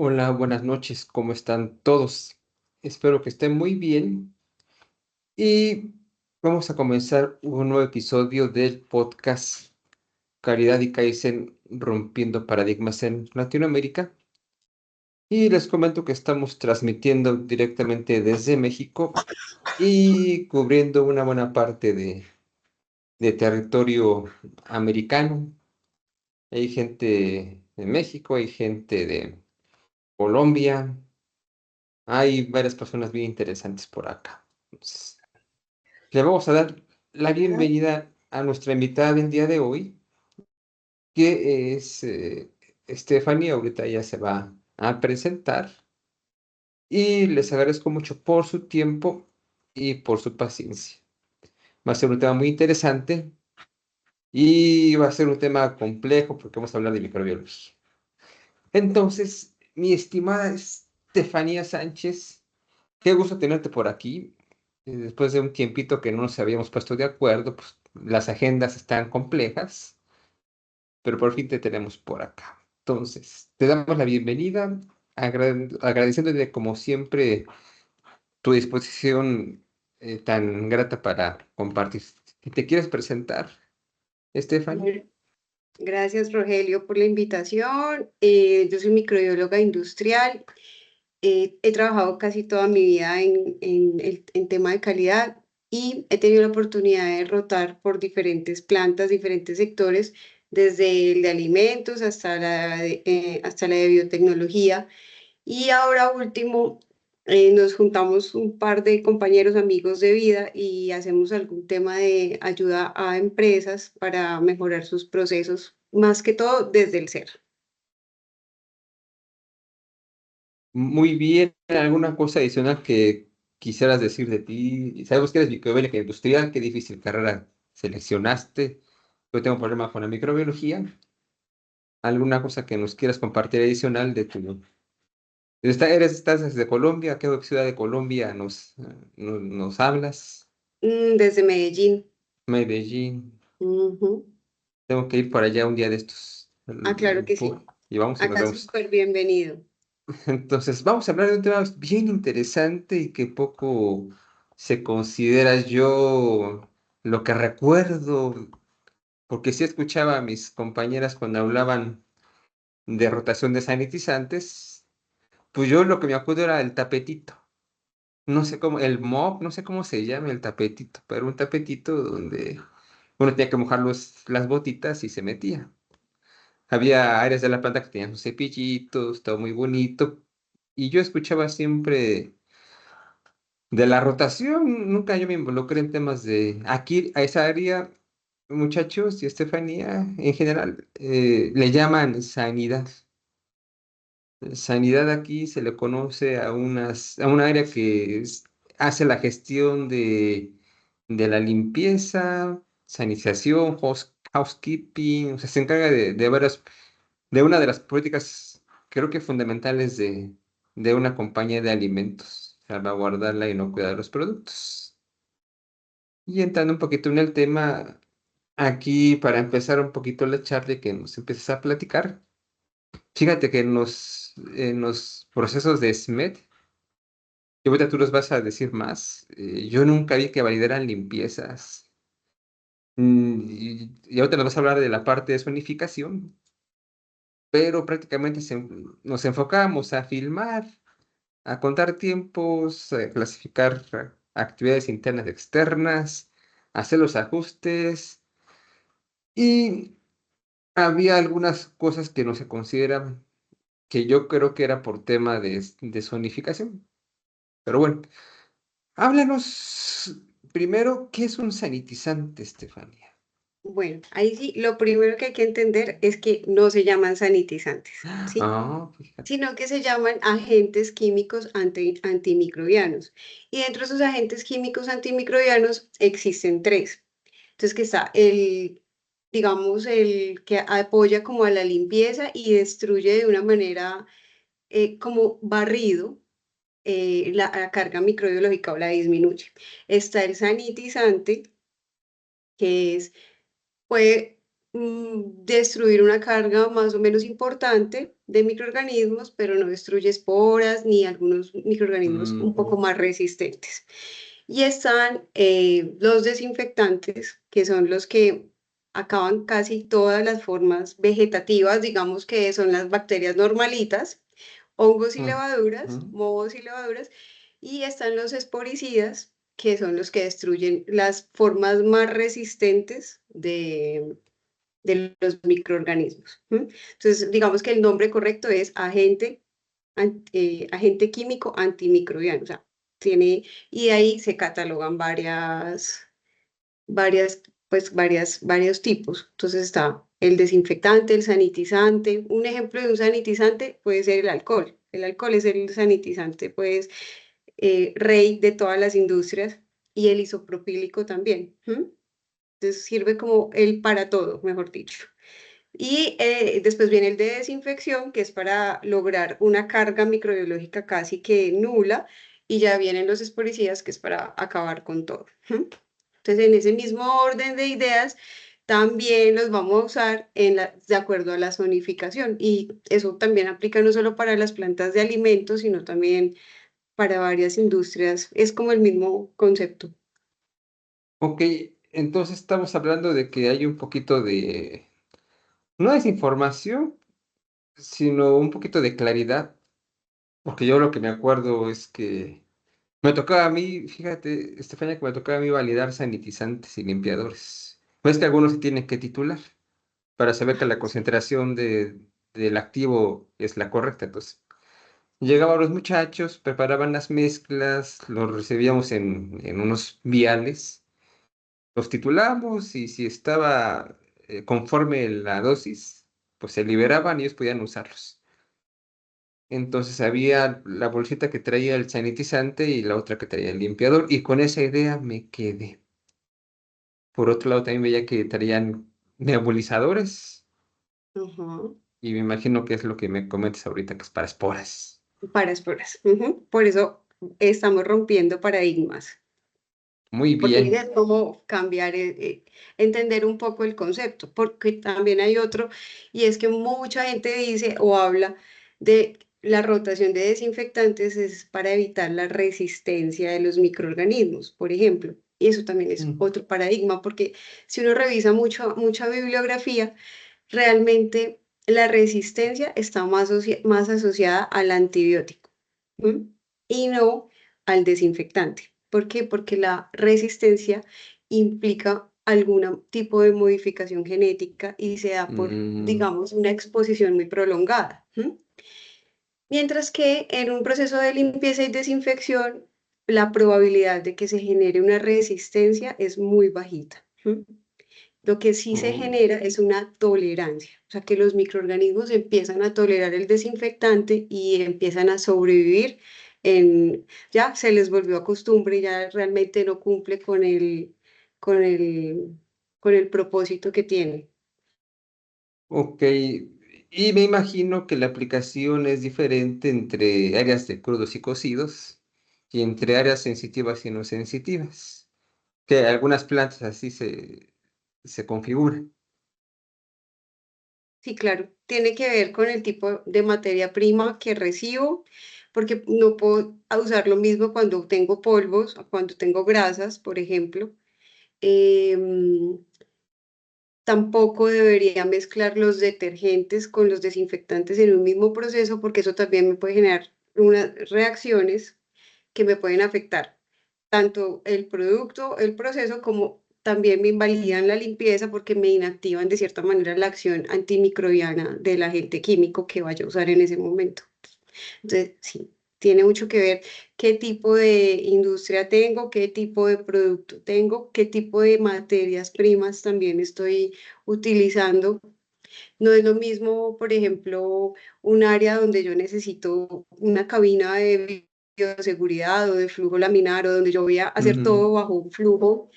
Hola, buenas noches, ¿cómo están todos? Espero que estén muy bien y vamos a comenzar un nuevo episodio del podcast Caridad y Kaizen Rompiendo Paradigmas en Latinoamérica. Y les comento que estamos transmitiendo directamente desde México y cubriendo una buena parte de territorio americano. Hay gente de México, hay gente de Colombia. Hay varias personas bien interesantes por acá. Entonces, le vamos a dar la bienvenida a nuestra invitada del día de hoy, que es Stephanie. Ahorita ya se va a presentar y les agradezco mucho por su tiempo y por su paciencia. Va a ser un tema muy interesante y va a ser un tema complejo porque vamos a hablar de microbiología. Entonces, mi estimada Estefanía Sánchez, qué gusto tenerte por aquí. Después de un tiempito que no nos habíamos puesto de acuerdo, pues las agendas están complejas, pero por fin te tenemos por acá. Entonces, te damos la bienvenida, agradeciéndote como siempre tu disposición tan grata para compartir. Si te quieres presentar, Stephanie. Bueno, gracias, Rogelio, por la invitación. Yo soy microbióloga industrial. He trabajado casi toda mi vida en tema de calidad y he tenido la oportunidad de rotar por diferentes plantas, diferentes sectores, desde el de alimentos hasta la de biotecnología. Y ahora último, nos juntamos un par de compañeros amigos de vida y hacemos algún tema de ayuda a empresas para mejorar sus procesos, más que todo desde el ser. Muy bien, ¿alguna cosa adicional que quisieras decir de ti? Sabemos que eres microbióloga industrial, qué difícil carrera seleccionaste. Yo tengo un problema con la microbiología. ¿Alguna cosa que nos quieras compartir adicional de tu... Estás desde Colombia? ¿A qué ciudad de Colombia nos hablas? Desde Medellín. Medellín. Ujú. Tengo que ir para allá un día de estos. Ah, claro que sí. Y vamos y nos Acá vemos. súper bienvenido. Entonces, vamos a hablar de un tema bien interesante y que poco se considera. Yo lo que recuerdo, porque sí escuchaba a mis compañeras cuando hablaban de rotación de sanitizantes, pues yo lo que me acuerdo era el tapetito. No sé cómo, el mop, no sé cómo se llama el tapetito, pero un tapetito donde uno tenía que mojar las botitas y se metía. Había áreas de la planta que tenían sus cepillitos, todo muy bonito. Y yo escuchaba siempre de la rotación, nunca yo me involucré en temas de aquí, a esa área, muchachos y Estefanía, en general, le llaman sanidad. Sanidad aquí se le conoce a un área que hace la gestión de la limpieza, sanitización, housekeeping, o sea, se encarga de una de las políticas, creo que fundamentales de una compañía de alimentos, salvaguardar la inocuidad de los productos. Y entrando un poquito en el tema, aquí para empezar un poquito la charla y que nos empieces a platicar. Fíjate que en los procesos de SMED, y ahorita tú los vas a decir más, yo nunca vi que validaran limpiezas. Y ahorita nos vas a hablar de la parte de zonificación, pero prácticamente nos enfocamos a filmar, a contar tiempos, a clasificar actividades internas y externas, hacer los ajustes, y había algunas cosas que no se consideraban, que yo creo que era por tema de zonificación. Pero bueno, háblanos primero, ¿qué es un sanitizante, Estefanía? Bueno, ahí sí, lo primero que hay que entender es que no se llaman sanitizantes, ¿sí? Ah, fíjate. Sino que se llaman agentes químicos antimicrobianos. Y dentro de esos agentes químicos antimicrobianos existen tres. Entonces, que está digamos, el que apoya como a la limpieza y destruye de una manera como barrido la carga microbiológica o la disminuye. Está el sanitizante, que puede destruir una carga más o menos importante, de microorganismos, pero no destruye esporas ni algunos microorganismos un poco más resistentes. Y están los desinfectantes, que son los que acaban casi todas las formas vegetativas, digamos que son las bacterias normalitas, hongos y levaduras, Ujú. mohos y levaduras, y están los esporicidas, que son los que destruyen las formas más resistentes de los microorganismos. Entonces, digamos que el nombre correcto es agente químico antimicrobiano, o sea, y de ahí se catalogan varias, varios tipos. Entonces está el desinfectante, el sanitizante. Un ejemplo de un sanitizante puede ser el alcohol. El alcohol es el sanitizante, pues, rey de todas las industrias, y el isopropílico también. Entonces sirve como el para todo, mejor dicho. Y después viene el de desinfección, que es para lograr una carga microbiológica casi que nula, y ya vienen los esporicidas, que es para acabar con todo. Entonces, en ese mismo orden de ideas, también los vamos a usar de acuerdo a la zonificación. Y eso también aplica no solo para las plantas de alimentos, sino también para varias industrias. Es como el mismo concepto. Ok, entonces estamos hablando de que hay un poquito de, no desinformación, sino un poquito de claridad, porque yo lo que me acuerdo es que me tocaba a mí, fíjate, Estefania, que me tocaba a mí validar sanitizantes y limpiadores. ¿Ves que algunos se tienen que titular para saber que la Sí. concentración del activo es la correcta? Entonces, llegaban los muchachos, preparaban las mezclas, los recibíamos en unos viales, los titulamos y si estaba conforme la dosis, pues se liberaban y ellos podían usarlos. Entonces había la bolsita que traía el sanitizante y la otra que traía el limpiador, y con esa idea me quedé. Por otro lado, también veía que traían nebulizadores, Ajá. y me imagino que es lo que me comentas ahorita, que es para esporas. Para explorar. Por eso estamos rompiendo paradigmas. Muy Porque la idea bien. es como cambiar, entender un poco el concepto, porque también hay otro, y es que mucha gente dice o habla de la rotación de desinfectantes es para evitar la resistencia de los microorganismos, por ejemplo. Y eso también es Mm. otro paradigma, porque si uno revisa mucha bibliografía, realmente la resistencia está más asociada al antibiótico, ¿m? Y no al desinfectante. ¿Por qué? Porque la resistencia implica algún tipo de modificación genética y se da por, Mm. digamos, una exposición muy prolongada. Mientras que en un proceso de limpieza y desinfección, la probabilidad de que se genere una resistencia es muy bajita. Lo que sí se Oh. genera es una tolerancia, o sea que los microorganismos empiezan a tolerar el desinfectante y empiezan a sobrevivir ya se les volvió a costumbre y ya realmente no cumple con el, con el propósito que tiene. Ok, y me imagino que la aplicación es diferente entre áreas de crudos y cocidos y entre áreas sensitivas y no sensitivas, que algunas plantas así se configuran. Sí, claro, tiene que ver con el tipo de materia prima que recibo, porque no puedo usar lo mismo cuando tengo polvos o cuando tengo grasas, por ejemplo. Em, Tampoco debería mezclar los detergentes con los desinfectantes en un mismo proceso, porque eso también me puede generar unas reacciones que me pueden afectar tanto el producto, el proceso, como también me invalidan la limpieza porque me inactivan de cierta manera la acción antimicrobiana del agente químico que vaya a usar en ese momento. Entonces, sí, tiene mucho que ver qué tipo de industria tengo, qué tipo de producto tengo, qué tipo de materias primas también estoy utilizando. No es lo mismo, por ejemplo, un área donde yo necesito una cabina de bioseguridad o de flujo laminar o donde yo voy a hacer Ujú. todo bajo un flujo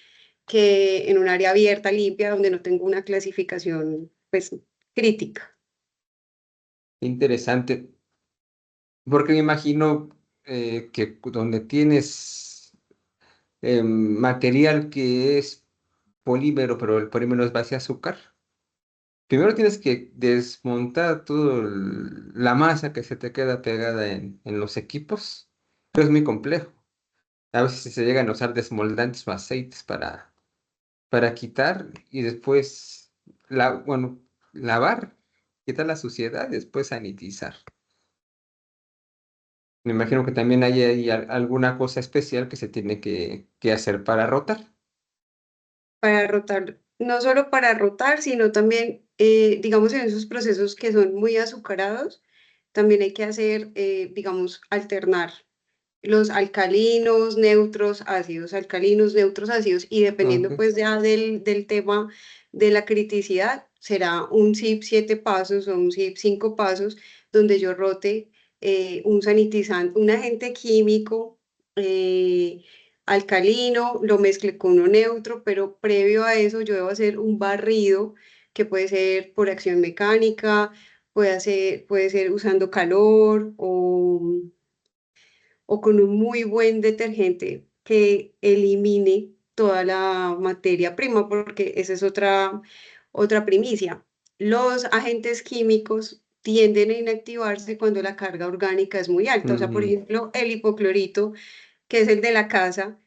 que en un área abierta, limpia, donde no tengo una clasificación, pues, crítica. Interesante, porque me imagino que donde tienes material que es polímero, pero el polímero es base de azúcar, primero tienes que desmontar toda la masa que se te queda pegada en los equipos, pero es muy complejo. A veces se llegan a usar desmoldantes o aceites para quitar y después, bueno, lavar, quitar la suciedad y después sanitizar. Me imagino que también hay ahí alguna cosa especial que se tiene que hacer para rotar. Para rotar, no solo para rotar, sino también, digamos, en esos procesos que son muy azucarados, también hay que hacer, digamos, alternar los alcalinos, neutros, ácidos, alcalinos, neutros, ácidos, y dependiendo Ok. pues ya del tema de la criticidad, será un SIP 7 pasos o un SIP 5 pasos, donde yo rote un sanitizante, un agente químico alcalino, lo mezcle con uno neutro, pero previo a eso yo debo hacer un barrido que puede ser por acción mecánica, puede ser usando calor o con un muy buen detergente que elimine toda la materia prima, porque esa es otra primicia. Los agentes químicos tienden a inactivarse cuando la carga orgánica es muy alta. O sea, por Ujú. ejemplo, el hipoclorito, que es el de la casa,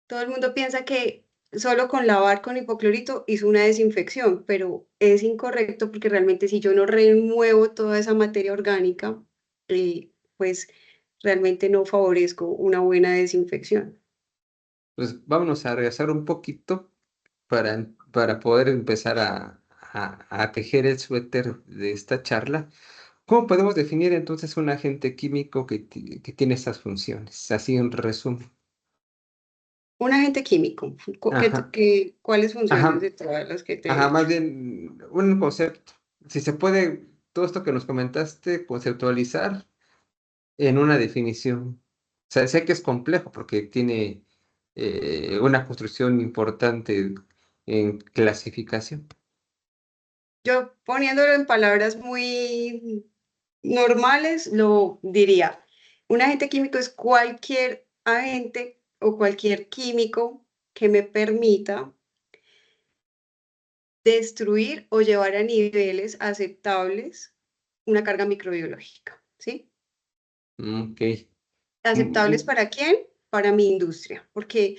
todo el mundo piensa que solo con lavar con hipoclorito hizo una desinfección, pero es incorrecto porque realmente si yo no remuevo toda esa materia orgánica, pues realmente no favorezco una buena desinfección. Pues vámonos a regresar un poquito para poder empezar a tejer el suéter de esta charla. ¿Cómo podemos definir entonces un agente químico que tiene estas funciones? Así en resumen. Un agente químico, Ajá, ¿cuáles funciones ajá, de todas las que te he ajá, más dicho? bien un concepto. Si se puede, todo esto que nos comentaste, conceptualizar en una definición. O sea, sé que es complejo porque tiene una construcción importante en clasificación. Yo poniéndolo en palabras muy normales, lo diría. Un agente químico es cualquier agente o cualquier químico que me permita destruir o llevar a niveles aceptables una carga microbiológica, ¿sí? Ok. ¿Aceptables Mm, para quién? Para mi industria, porque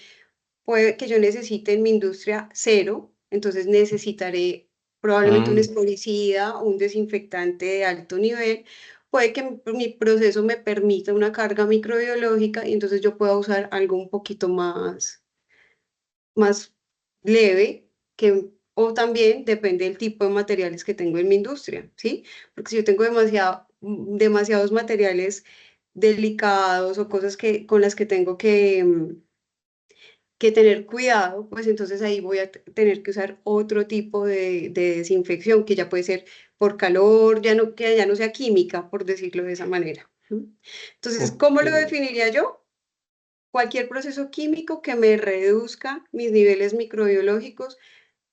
puede que yo necesite en mi industria cero, entonces necesitaré probablemente un mm, espolicida o un desinfectante de alto nivel. Puede que mi proceso me permita una carga microbiológica y entonces yo pueda usar algo un poquito más leve, o también depende del tipo de materiales que tengo en mi industria, ¿sí? Porque si yo tengo demasiados materiales delicados o cosas con las que tengo que tener cuidado, pues entonces ahí voy a tener que usar otro tipo de desinfección que ya puede ser por calor, que ya no sea química, por decirlo de esa manera. ¿M? Entonces, ¿cómo ok. lo definiría yo? Cualquier proceso químico que me reduzca mis niveles microbiológicos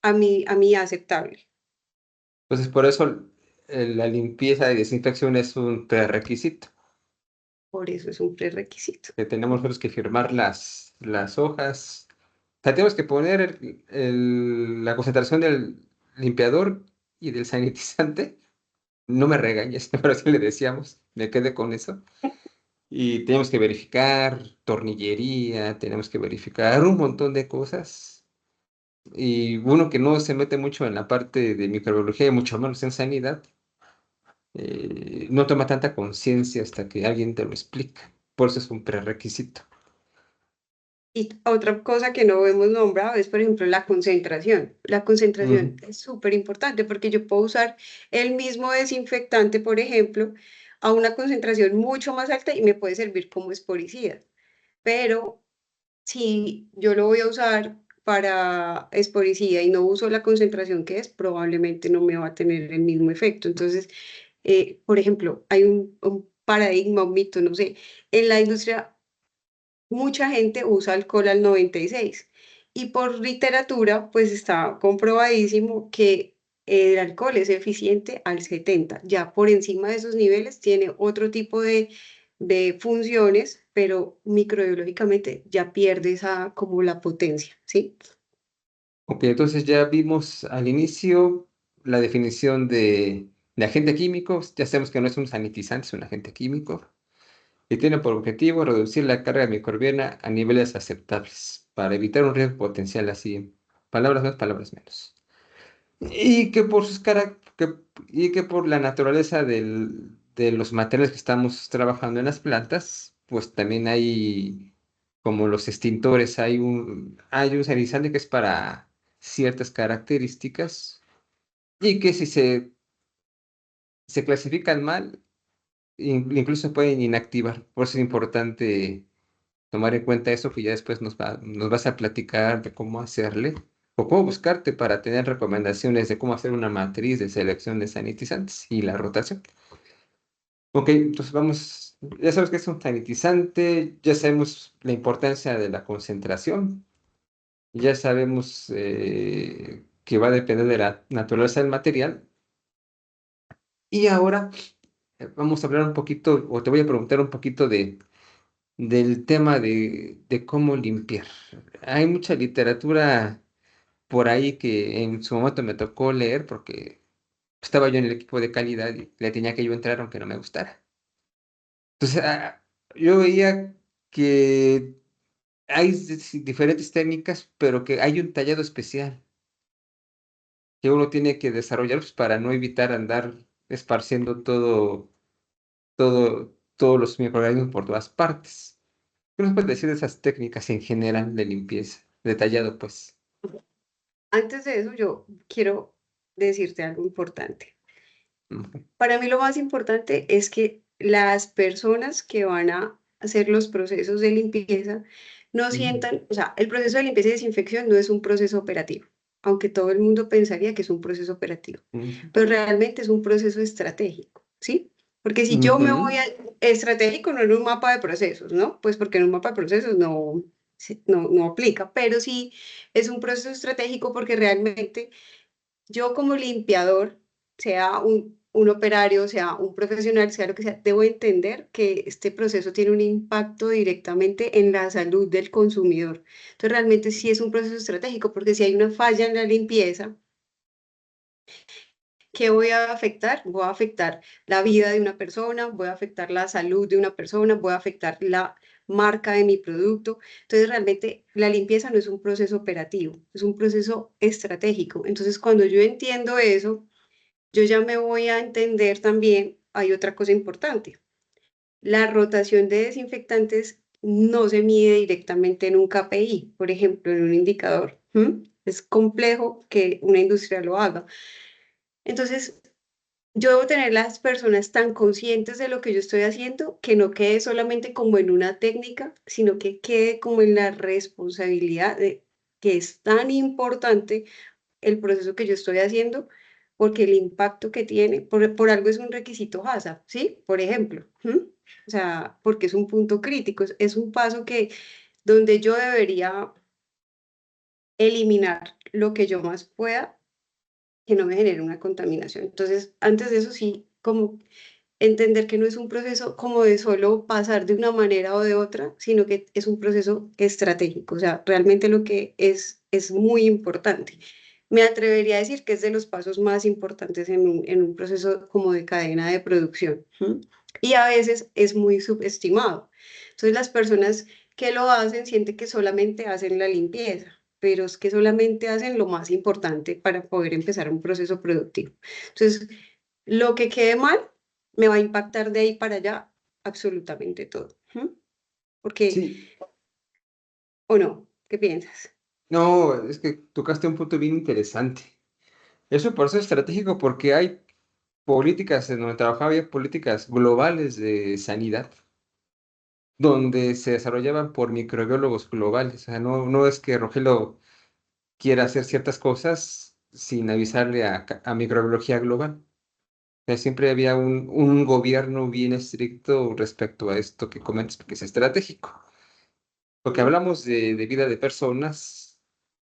a mí aceptable. Entonces, por eso la limpieza y desinfección es un prerequisito, Por eso es un prerequisito. que tenemos nosotros que firmar las hojas. O sea, tenemos que poner la concentración del limpiador y del sanitizante. No me regañes, pero así le decíamos, me quedé con eso. Y tenemos que verificar tornillería, tenemos que verificar un montón de cosas. Y uno que no se mete mucho en la parte de microbiología y mucho menos en sanidad, no toma tanta conciencia hasta que alguien te lo explica. Por eso es un prerequisito. Y otra cosa que no hemos nombrado es, por ejemplo, la concentración. La concentración Ujú. es súper importante porque yo puedo usar el mismo desinfectante, por ejemplo, a una concentración mucho más alta y me puede servir como esporicida. Pero si yo lo voy a usar para esporicida y no uso la concentración que es, probablemente no me va a tener el mismo efecto. Entonces, por ejemplo, hay un paradigma, un mito, no sé, en la industria mucha gente usa alcohol al 96 y por literatura pues está comprobadísimo que el alcohol es eficiente al 70. Ya por encima de esos niveles tiene otro tipo de funciones, pero microbiológicamente ya pierde esa como la potencia, ¿sí? Ok, entonces ya vimos al inicio. la definición de agente químico. Ya sabemos que no es un sanitizante, es un agente químico. Y tiene por objetivo reducir la carga microbiana a niveles aceptables para evitar un riesgo potencial, así, palabras más, palabras menos. Y que por y que por la naturaleza de los materiales que estamos trabajando en las plantas, pues también hay, como los extintores, hay un sanitizante que es para ciertas características y que si se clasifican mal, incluso se pueden inactivar. Por eso es importante tomar en cuenta eso, que ya después nos vas a platicar de cómo hacerle o cómo buscarte para tener recomendaciones de cómo hacer una matriz de selección de sanitizantes y la rotación. Ok, entonces vamos, ya sabes que es un sanitizante, ya sabemos la importancia de la concentración, ya sabemos que va a depender de la naturaleza del material. Y ahora vamos a hablar un poquito, o te voy a preguntar un poquito del tema de cómo limpiar. Hay mucha literatura por ahí que en su momento me tocó leer porque estaba yo en el equipo de calidad y le tenía que yo entrar aunque no me gustara. Entonces, yo veía que hay diferentes técnicas, pero que hay un tallado especial que uno tiene que desarrollar, pues, para no evitar andar esparciendo todos los microorganismos por todas partes. ¿Qué nos puedes decir de esas técnicas en general de limpieza? Detallado, pues. Antes de eso, yo quiero decirte algo importante. Ujú, Para mí lo más importante es que las personas que van a hacer los procesos de limpieza no ujú, sientan, o sea, el proceso de limpieza y desinfección no es un proceso operativo, aunque todo el mundo pensaría que es un proceso operativo, ujú, pero realmente es un proceso estratégico, ¿sí? Porque si yo me voy ujú, a estratégico no en un mapa de procesos, ¿no? Pues porque en un mapa de procesos no, no aplica, pero sí es un proceso estratégico porque realmente yo como limpiador, sea un operario, sea un profesional, sea lo que sea, debo entender que este proceso tiene un impacto directamente en la salud del consumidor. Entonces, realmente sí es un proceso estratégico, porque si hay una falla en la limpieza, ¿qué voy a afectar? Voy a afectar la vida de una persona, voy a afectar la salud de una persona, voy a afectar la marca de mi producto. Entonces, realmente la limpieza no es un proceso operativo, es un proceso estratégico. Entonces, cuando yo entiendo eso, yo ya me voy a entender también, hay otra cosa importante. La rotación de desinfectantes no se mide directamente en un KPI, por ejemplo, en un indicador. ¿M? Es complejo que una industria lo haga. Entonces, yo debo tener las personas tan conscientes de lo que yo estoy haciendo que no quede solamente como en una técnica, sino que quede como en la responsabilidad de que es tan importante el proceso que yo estoy haciendo, porque el impacto que tiene, por algo es un requisito HACCP, ¿sí? Por ejemplo, ¿m? O sea, porque es un punto crítico, es un paso que donde yo debería eliminar lo que yo más pueda que no me genere una contaminación. Entonces, antes de eso sí, como entender que no es un proceso como de solo pasar de una manera o de otra, sino que es un proceso estratégico. O sea, realmente lo que es muy importante. Me atrevería a decir que es de los pasos más importantes en un proceso como de cadena de producción. ¿M? Y a veces es muy subestimado. Entonces las personas que lo hacen sienten que solamente hacen la limpieza, pero es que solamente hacen lo más importante para poder empezar un proceso productivo. Entonces, lo que quede mal me va a impactar de ahí para allá absolutamente todo. ¿M? Porque, sí, ¿o no? ¿Qué piensas? no, es que tocaste un punto bien interesante. Eso por eso es estratégico, porque hay políticas, en donde trabajaba había políticas globales de sanidad, donde se desarrollaban por microbiólogos globales. O sea, no es que Rogelio quiera hacer ciertas cosas sin avisarle a microbiología global. O sea, siempre había un gobierno bien estricto respecto a esto que comentas, porque es estratégico. Porque ¿M? hablamos de vida de personas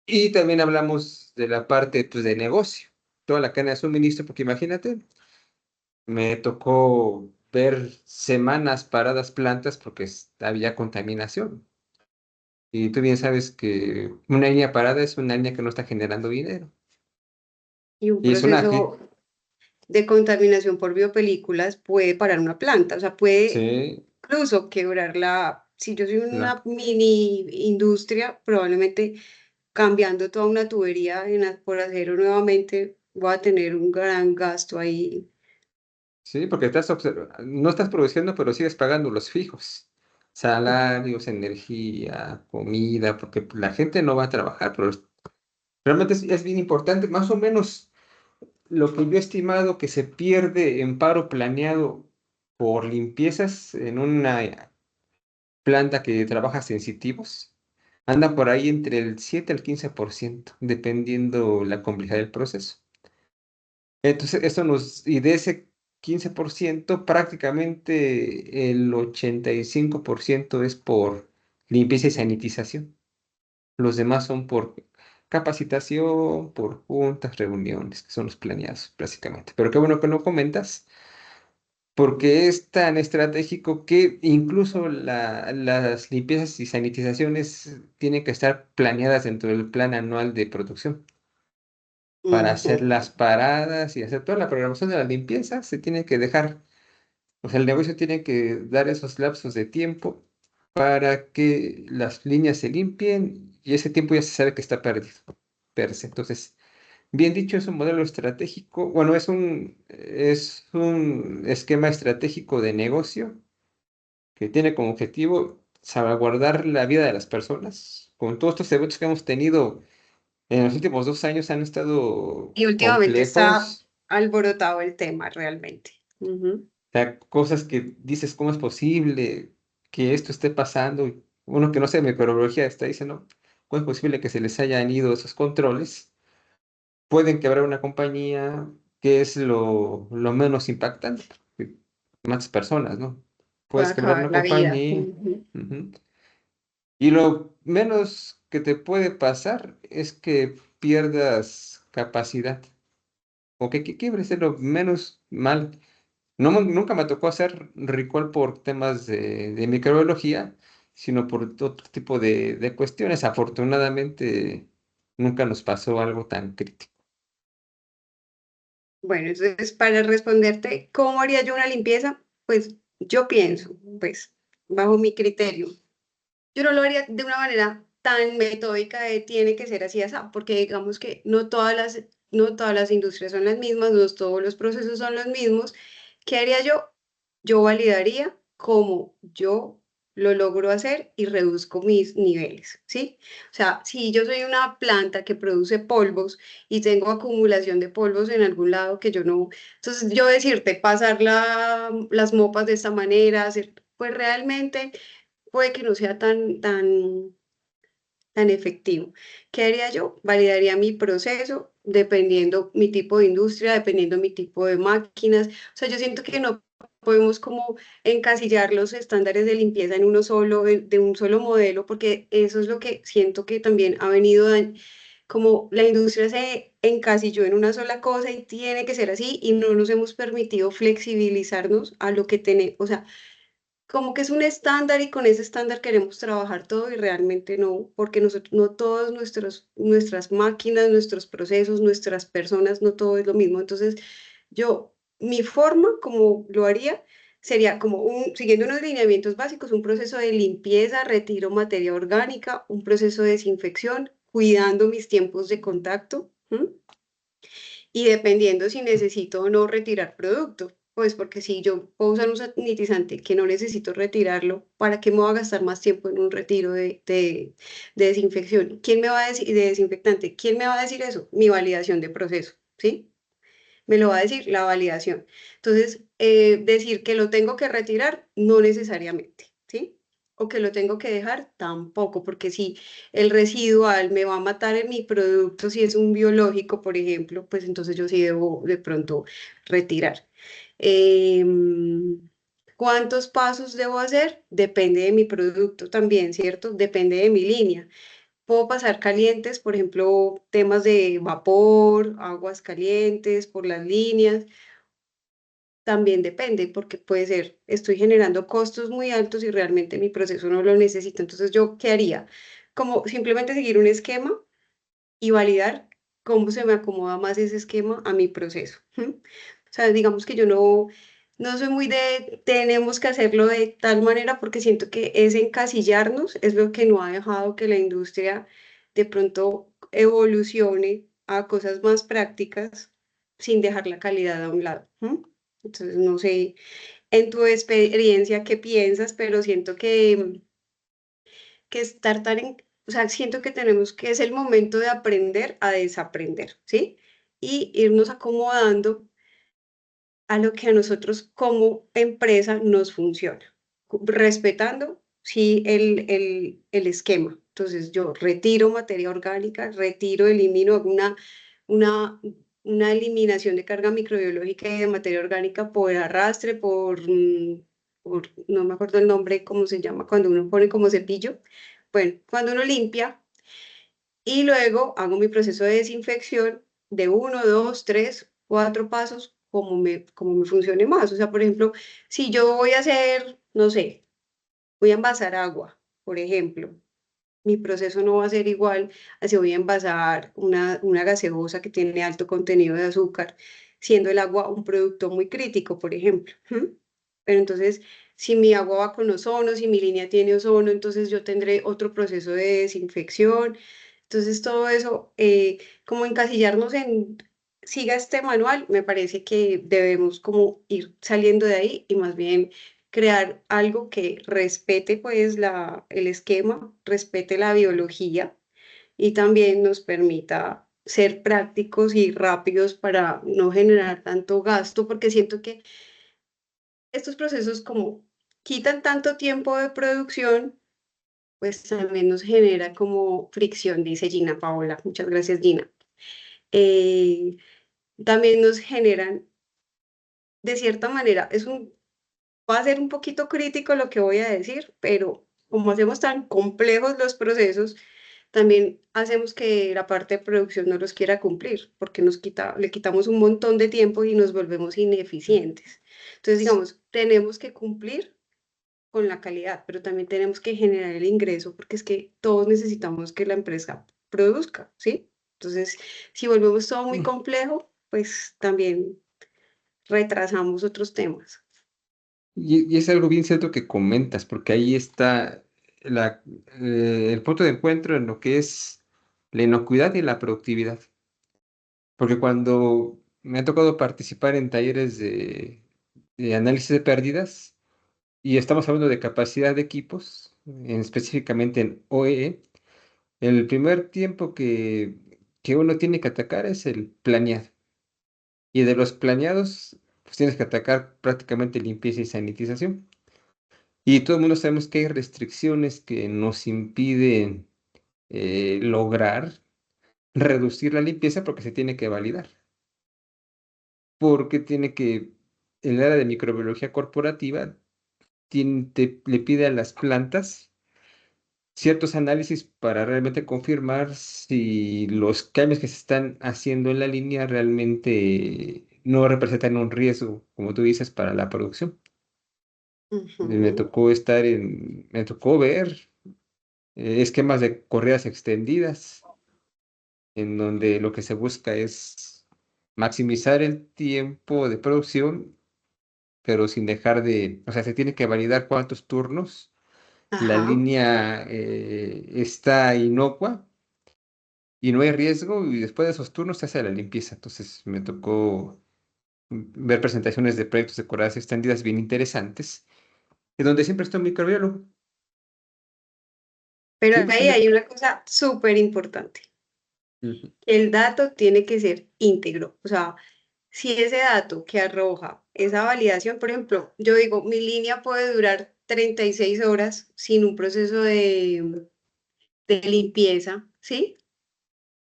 y también hablamos de la parte, pues, de negocio, toda la cadena de suministro, porque imagínate, me tocó ver semanas paradas plantas porque había contaminación. Y tú bien sabes que una línea parada es una línea que no está generando dinero. Y un Y es un ágil, proceso de contaminación por biopelículas puede parar una planta, o sea, puede sí, incluso quebrarla. Si yo soy la, una mini industria, probablemente cambiando toda una tubería por acero nuevamente, voy a tener un gran gasto ahí. sí, porque no estás produciendo, pero sigues pagando los fijos. Salarios, energía, comida, porque la gente no va a trabajar, pero realmente es bien importante, más o menos lo que yo he estimado que se pierde en paro planeado por limpiezas en una planta que trabaja sensitivos, anda por ahí entre el 7 al 15%, dependiendo la complejidad del proceso. Entonces, y de ese 15%, prácticamente el 85% es por limpieza y sanitización. Los demás son por capacitación, por juntas, reuniones, que son los planeados, básicamente. Pero qué bueno que lo comentas, porque es tan estratégico que incluso las limpiezas y sanitizaciones tienen que estar planeadas dentro del plan anual de producción. Para hacer Ujú. las paradas y hacer toda la programación de la limpieza, se tiene que dejar, o sea, el negocio tiene que dar esos lapsos de tiempo para que las líneas se limpien y ese tiempo ya se sabe que está perdido, per se. Entonces, bien dicho, es un modelo estratégico, bueno, es un esquema estratégico de negocio que tiene como objetivo salvaguardar la vida de las personas. Con todos estos eventos que hemos tenido en los últimos 2 años han estado Y últimamente está complejos, alborotado el tema realmente. Ujú. o sea, cosas que dices, ¿cómo es posible que esto esté pasando? Y uno que no sabe microbiología está diciendo, ¿cómo es posible que se les hayan ido esos controles? Pueden quebrar una compañía, que es lo menos impactante, porque matas personas, ¿no? Puede Puedes quebrar acabar una la vida. compañía. Ujú. Ujú. Y lo menos que te puede pasar es que pierdas capacidad o que quiebres, es lo menos mal. No, nunca me tocó hacer recall por temas de microbiología, sino por otro tipo de cuestiones. Afortunadamente, nunca nos pasó algo tan crítico. Bueno, entonces para responderte, ¿cómo haría yo una limpieza? Pues yo pienso, pues bajo mi criterio, yo no lo haría de una manera tan metódica de tiene que ser así, así, porque digamos que no todas las industrias son las mismas, no todos los procesos son los mismos. ¿Qué haría yo? Yo validaría cómo yo lo logro hacer y reduzco mis niveles, ¿sí? O sea, si yo soy una planta que produce polvos y tengo acumulación de polvos en algún lado que yo no, entonces yo decirte pasar las mopas de esta manera, pues realmente puede que no sea tan efectivo. ¿Qué haría yo? Validaría mi proceso dependiendo mi tipo de industria, dependiendo mi tipo de máquinas. O sea, yo siento que no podemos como encasillar los estándares de limpieza en uno solo, de un solo modelo, porque eso es lo que siento que también ha venido como la industria se encasilló en una sola cosa y tiene que ser así y no nos hemos permitido flexibilizarnos a lo que tenemos, o sea, como que es un estándar y con ese estándar queremos trabajar todo y realmente no, porque nosotros, no todas nuestras máquinas, nuestros procesos, nuestras personas, no todo es lo mismo. Entonces, mi forma como lo haría sería como siguiendo unos lineamientos básicos, un proceso de limpieza, retiro materia orgánica, un proceso de desinfección, cuidando mis tiempos de contacto. ¿M? Y dependiendo si necesito o no retirar producto, pues porque si yo puedo usar un sanitizante que no necesito retirarlo, ¿para qué me voy a gastar más tiempo en un retiro de desinfección? ¿Quién me va a decir, de desinfectante? ¿Quién me va a decir eso? Mi validación de proceso, ¿sí? Me lo va a decir la validación. Entonces, decir que lo tengo que retirar, no necesariamente, ¿sí? O que lo tengo que dejar, tampoco, porque si el residual me va a matar en mi producto, si es un biológico, por ejemplo, pues entonces yo sí debo de pronto retirar. ¿Cuántos pasos debo hacer? Depende de mi producto también, ¿cierto? Depende de mi línea. Puedo pasar calientes, por ejemplo, temas de vapor, aguas calientes por las líneas, también depende, porque puede ser, estoy generando costos muy altos y realmente mi proceso no lo necesita. Entonces, ¿yo qué haría? Como simplemente seguir un esquema y validar. cómo se me acomoda más ese esquema a mi proceso. O sea, digamos que yo no soy muy de tenemos que hacerlo de tal manera porque siento que ese encasillarnos es lo que no ha dejado que la industria de pronto evolucione a cosas más prácticas sin dejar la calidad a un lado. Entonces, no sé en tu experiencia qué piensas, pero siento que estar tan o sea, siento que tenemos que es el momento de aprender a desaprender, ¿sí? Y irnos acomodando a lo que a nosotros como empresa nos funciona, respetando, sí, el esquema. Entonces, yo retiro materia orgánica, retiro, elimino una, una eliminación de carga microbiológica y de materia orgánica por arrastre, no me acuerdo el nombre, cómo se llama, cuando uno pone como cepillo. Bueno, cuando uno limpia y luego hago mi proceso de desinfección de uno, dos, tres, cuatro pasos, como me funcione más. O sea, por ejemplo, si yo voy a hacer, no sé, voy a envasar agua, por ejemplo, mi proceso no va a ser igual a si voy a envasar una gaseosa que tiene alto contenido de azúcar, siendo el agua un producto muy crítico, por ejemplo. Pero entonces, si mi agua va con ozono, si mi línea tiene ozono, entonces yo tendré otro proceso de desinfección. Entonces, todo eso, como encasillarnos en, siga este manual, me parece que debemos como ir saliendo de ahí y más bien crear algo que respete pues el esquema, respete la biología y también nos permita ser prácticos y rápidos para no generar tanto gasto, porque siento que estos procesos como quitan tanto tiempo de producción, pues también nos genera como fricción, dice Gina Paola. Muchas gracias, Gina. Eh, también nos generan, de cierta manera, va a ser un poquito crítico lo que voy a decir, pero como hacemos tan complejos los procesos, también hacemos que la parte de producción no los quiera cumplir, porque le quitamos un montón de tiempo y nos volvemos ineficientes. Entonces, digamos, tenemos que cumplir con la calidad, pero también tenemos que generar el ingreso, porque es que todos necesitamos que la empresa produzca, ¿sí? Entonces, si volvemos todo muy Mm. complejo, pues también retrasamos otros temas. Y es algo bien cierto que comentas, porque ahí está la, el punto de encuentro en lo que es la inocuidad y la productividad. Porque cuando me ha tocado participar en talleres de análisis de pérdidas, y estamos hablando de capacidad de equipos, específicamente en OEE, el primer tiempo que uno tiene que atacar es el planeado. Y de los planeados, pues tienes que atacar prácticamente limpieza y sanitización. Y todo el mundo sabemos que hay restricciones que nos impiden lograr reducir la limpieza porque se tiene que validar. Porque el área de microbiología corporativa le pide a las plantas ciertos análisis para realmente confirmar si los cambios que se están haciendo en la línea realmente no representan un riesgo, como tú dices, para la producción. Ujú. Me tocó ver esquemas de correas extendidas, en donde lo que se busca es maximizar el tiempo de producción, pero sin dejar o sea, se tiene que validar cuántos turnos la Ajá. línea está inocua y no hay riesgo, y después de esos turnos se hace la limpieza. Entonces me tocó ver presentaciones de proyectos de correas extendidas bien interesantes, en donde siempre está un microbiólogo. Pero Sí, ahí hay una cosa súper importante. ujú, El dato tiene que ser íntegro. O sea, si ese dato que arroja esa validación, por ejemplo, yo digo, mi línea puede durar 36 horas sin un proceso de limpieza, ¿sí?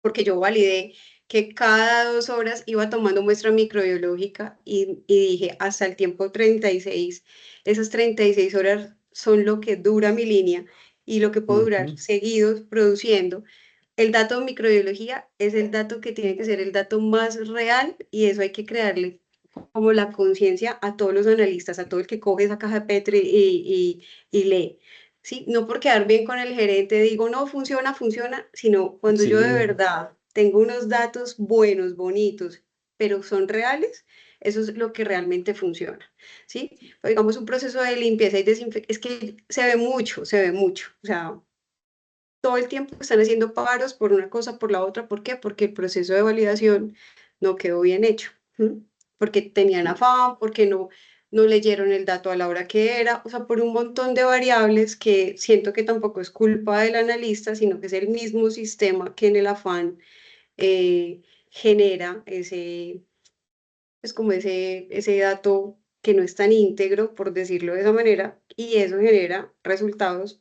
Porque yo validé que cada 2 horas iba tomando muestra microbiológica y dije, hasta el tiempo 36, esas 36 horas son lo que dura mi línea y lo que puedo durar ujú. seguidos produciendo. El dato de microbiología es el dato que tiene que ser el dato más real y eso hay que crearle como la conciencia a todos los analistas, a todo el que coge esa caja de Petri y lee. ¿Sí? No por quedar bien con el gerente digo, no, funciona, funciona, sino cuando yo de Sí, verdad tengo unos datos buenos, bonitos, pero son reales, eso es lo que realmente funciona, ¿sí? O digamos, un proceso de limpieza y desinfección, es que se ve mucho, o sea, todo el tiempo están haciendo paros por una cosa, por la otra. ¿Por qué? Porque el proceso de validación no quedó bien hecho. ¿M? Porque tenían afán, porque no leyeron el dato a la hora que era, o sea, por un montón de variables que siento que tampoco es culpa del analista, sino que es el mismo sistema que en el afán genera es como ese dato que no es tan íntegro, por decirlo de esa manera, y eso genera resultados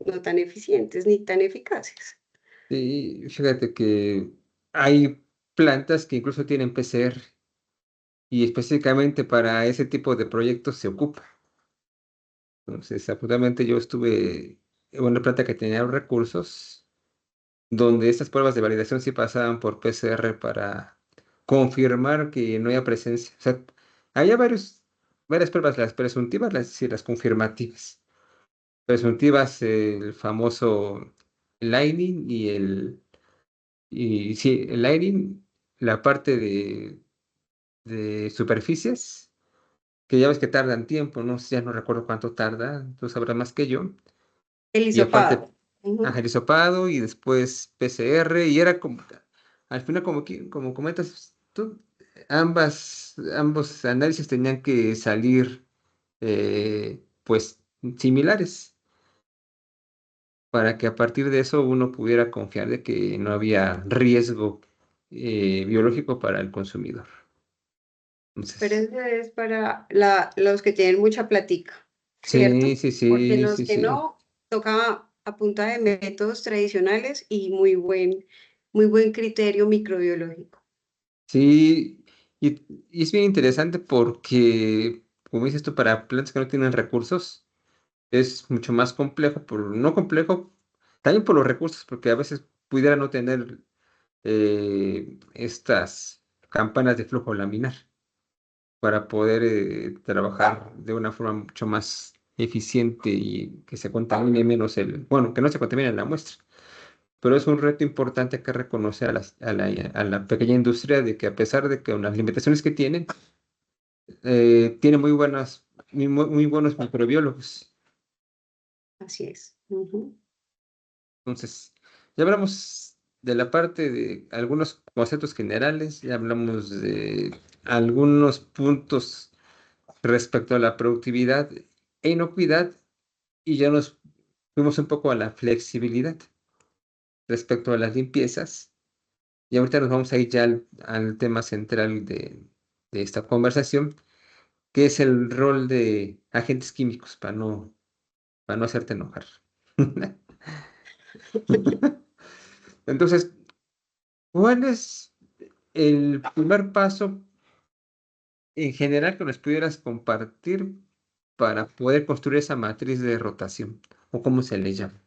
no tan eficientes ni tan eficaces. Y fíjate que hay plantas que incluso tienen PCR y específicamente para ese tipo de proyectos se ocupa. Entonces, afortunadamente yo estuve en una planta que tenía los recursos donde estas pruebas de validación sí pasaban por PCR para confirmar que no había presencia. O sea, había varias pruebas, las presuntivas y las confirmativas. Presuntivas, el famoso lining y sí, el lining, la parte de superficies, que ya ves que tardan tiempo, no sé, ya no recuerdo cuánto tarda, tú sabrás más que yo. El Y aparte, hisopado. Ujú. hisopado y después PCR, y era como, al final, como comentas tú, ambos análisis tenían que salir, pues, similares, para que a partir de eso uno pudiera confiar de que no había riesgo biológico para el consumidor. Pero Entonces, eso es para los que tienen mucha platica, sí, ¿cierto? sí, Porque sí, los sí, que sí. no, toca a punta de métodos tradicionales y muy buen criterio microbiológico. Sí, y es bien interesante porque, como dices tú, para plantas que no tienen recursos, es mucho más complejo, no complejo, también por los recursos, porque a veces pudiera no tener estas campanas de flujo laminar para poder trabajar de una forma mucho más eficiente y que se contamine menos bueno, que no se contamine la muestra. Pero es un reto importante que reconocer a la pequeña industria de que a pesar de que con las limitaciones que tiene muy buenos microbiólogos. Así es. Ujú. Entonces, ya hablamos de la parte de algunos conceptos generales, ya hablamos de algunos puntos respecto a la productividad e inocuidad, y ya nos fuimos un poco a la flexibilidad respecto a las limpiezas. Y ahorita nos vamos a ir ya al tema central de esta conversación, que es el rol de agentes químicos, para no hacerte enojar. Entonces, ¿cuál es el primer paso en general que nos pudieras compartir para poder construir esa matriz de rotación? ¿O cómo se le llama?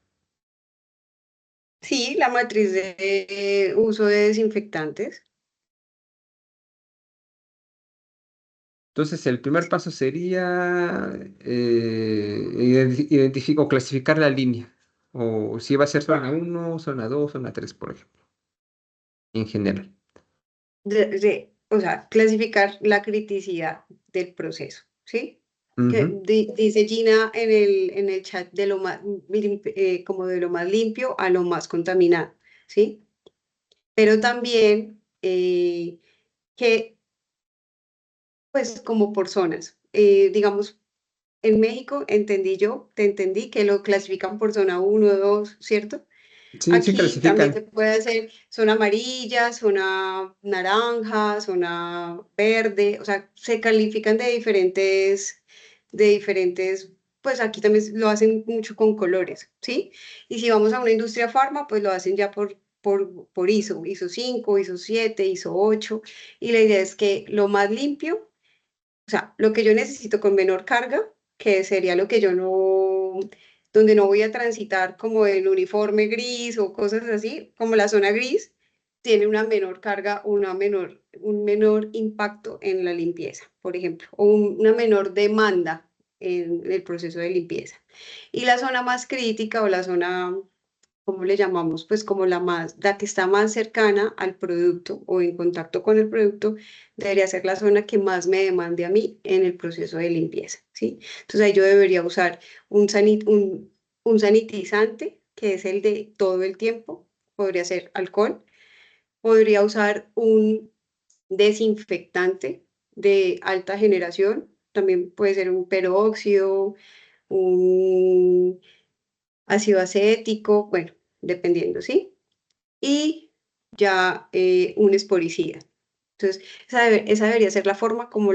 Sí, la matriz de uso de desinfectantes. Entonces, el primer paso sería identificar o clasificar la línea. O si va a ser zona uno, zona 2, zona 3, por ejemplo, en general. O sea, clasificar la criticidad del proceso, ¿sí? Que Ujú. dice Gina en el chat de lo más, como de lo más limpio a lo más contaminado, ¿sí? Pero también que, pues, como por zonas, digamos, en México te entendí que lo clasifican por zona uno 2, ¿cierto? Sí, sí Aquí también se clasifican. puede hacer zona amarilla, zona naranja, zona verde, o sea, se califican de diferentes, pues aquí también lo hacen mucho con colores, ¿sí? Y si vamos a una industria farma, pues lo hacen ya por ISO 5, ISO 7, ISO 8, y la idea es que lo más limpio, o sea, lo que yo necesito con menor carga, que sería lo que yo no, donde no voy a transitar como el uniforme gris o cosas así, como la zona gris, tiene una menor carga, un menor impacto en la limpieza, por ejemplo, o una menor demanda en el proceso de limpieza. Y la zona más crítica o la zona ¿cómo le llamamos? Pues como la que está más cercana al producto o en contacto con el producto, debería ser la zona que más me demande a mí en el proceso de limpieza, ¿sí? Entonces ahí yo debería usar un sanitizante, que es el de todo el tiempo, podría ser alcohol, podría usar un desinfectante de alta generación, también puede ser un peróxido, un ácido acético, bueno, dependiendo, ¿sí? Y ya un esporicida. Entonces, esa debería ser la forma como